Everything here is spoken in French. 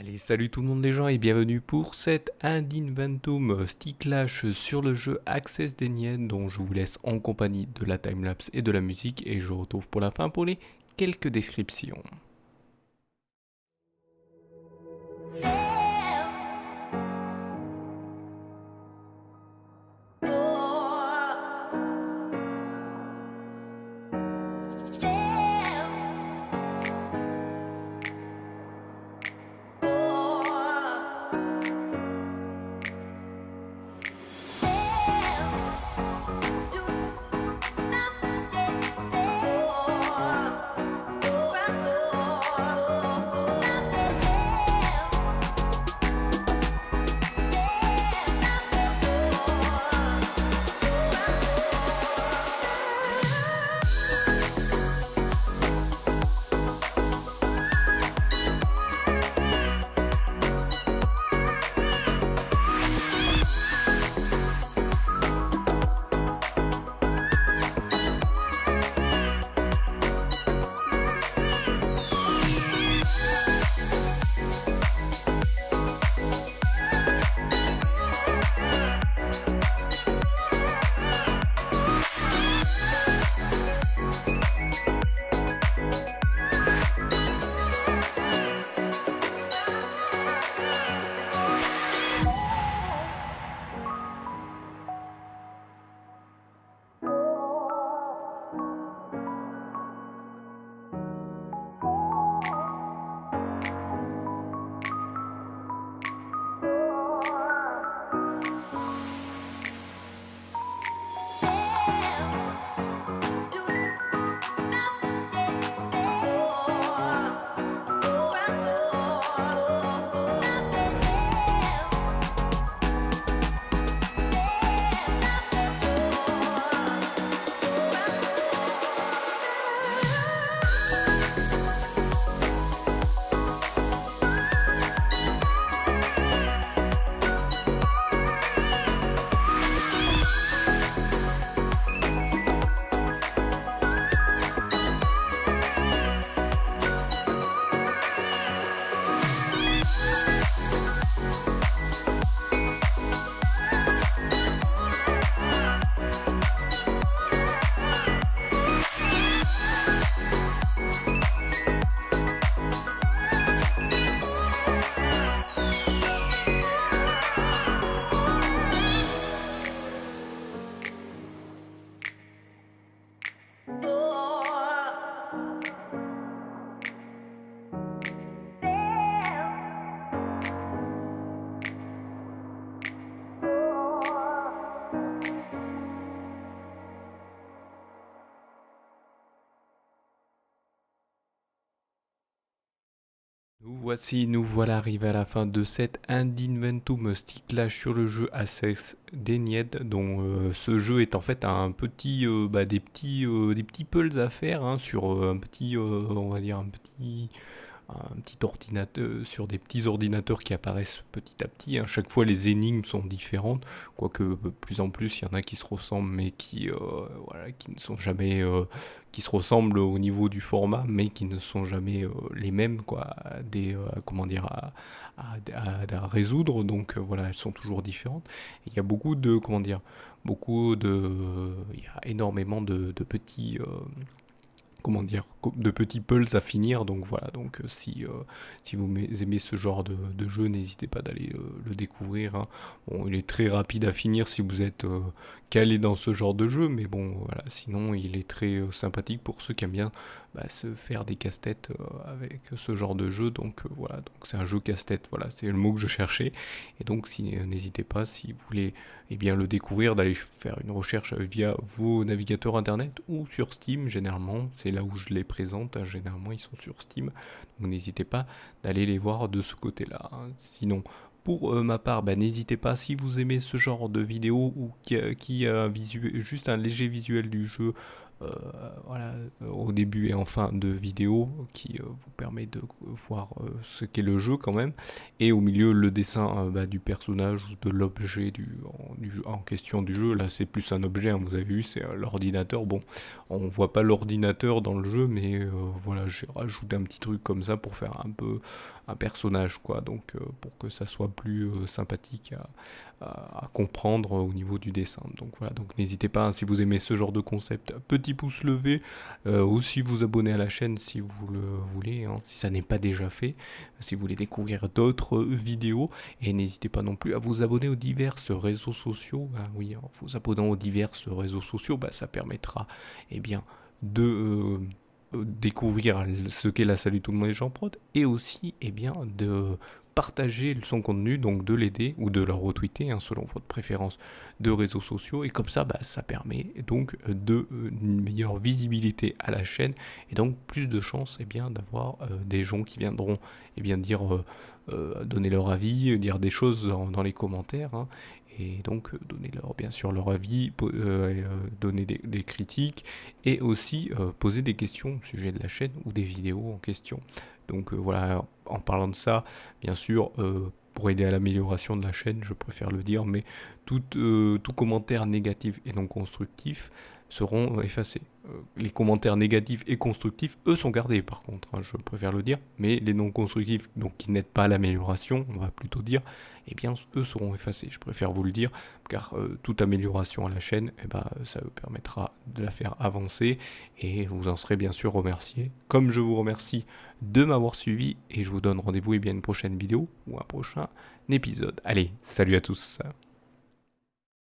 Allez, salut tout le monde les gens et bienvenue pour cet Ad Inventum Sticklash sur le jeu Access Denied dont je vous laisse en compagnie de la timelapse et de la musique et je retrouve pour la fin pour les quelques descriptions. Nous voilà arrivés à la fin de cet Ad Inventum Sticklash sur le jeu Access Denied, dont ce jeu est en fait un petit, des petits puzzles à faire hein, sur un petit, on va dire un petit ordinateur, sur des petits ordinateurs qui apparaissent petit à petit. Hein. Chaque fois, les énigmes sont différentes, quoique de plus en plus, il y en a qui se ressemblent, mais voilà, qui ne sont jamais, qui se ressemblent au niveau du format, mais qui ne sont jamais les mêmes, quoi, comment dire, à résoudre. Donc voilà, elles sont toujours différentes. Et il y a beaucoup de, comment dire, il y a énormément de petits comment dire, de petits puzzles à finir. Donc voilà, donc si vous aimez ce genre de jeu, n'hésitez pas d'aller le découvrir. Hein. Bon, il est très rapide à finir si vous êtes calé dans ce genre de jeu, mais bon, voilà, sinon il est très sympathique pour ceux qui aiment bien se faire des casse-têtes avec ce genre de jeu. Donc voilà, donc c'est un jeu casse-tête, voilà, c'est le mot que je cherchais. Et donc n'hésitez pas, si vous voulez bien le découvrir, d'aller faire une recherche via vos navigateurs internet ou sur Steam. Généralement c'est là où je les présente, hein. Généralement ils sont sur Steam, donc n'hésitez pas d'aller les voir de ce côté là hein. Sinon pour ma part, n'hésitez pas, si vous aimez ce genre de vidéo ou qui a juste un léger visuel du jeu, voilà, au début et en fin de vidéo qui vous permet de voir ce qu'est le jeu quand même. Et au milieu, le dessin du personnage ou de l'objet en question du jeu. Là, c'est plus un objet, hein, vous avez vu, c'est l'ordinateur. Bon, on voit pas l'ordinateur dans le jeu, mais voilà, j'ai rajouté un petit truc comme ça pour faire un peu un personnage, quoi. Donc, pour que ça soit plus sympathique à comprendre au niveau du dessin. Donc voilà, donc n'hésitez pas, hein, si vous aimez ce genre de concept, petit pouce levé, aussi vous abonner à la chaîne si vous le voulez, hein, si ça n'est pas déjà fait, si vous voulez découvrir d'autres vidéos, et n'hésitez pas non plus à vous abonner aux divers réseaux sociaux. Ah oui, en vous abonnant aux divers réseaux sociaux, ça permettra bien découvrir ce qu'est la Salut tout le monde et Jean Prod, et aussi de partager son contenu, donc de l'aider ou de le retweeter, hein, selon votre préférence de réseaux sociaux, et comme ça, ça permet donc une meilleure visibilité à la chaîne, et donc plus de chances d'avoir des gens qui viendront dire donner leur avis, dire des choses dans les commentaires, hein, et donc donner bien sûr leur avis, donner des critiques, et aussi poser des questions au sujet de la chaîne ou des vidéos en question. Donc voilà, en parlant de ça, bien sûr, pour aider à l'amélioration de la chaîne, je préfère le dire, mais tout commentaire négatif et non constructif seront effacés. Les commentaires négatifs et constructifs, eux, sont gardés par contre, hein, je préfère le dire, mais les non constructifs, donc qui n'aident pas à l'amélioration, on va plutôt dire, eux seront effacés. Je préfère vous le dire, car toute amélioration à la chaîne, ça vous permettra de la faire avancer, et vous en serez bien sûr remercié. Comme je vous remercie de m'avoir suivi, et je vous donne rendez-vous à une prochaine vidéo ou un prochain épisode. Allez, salut à tous.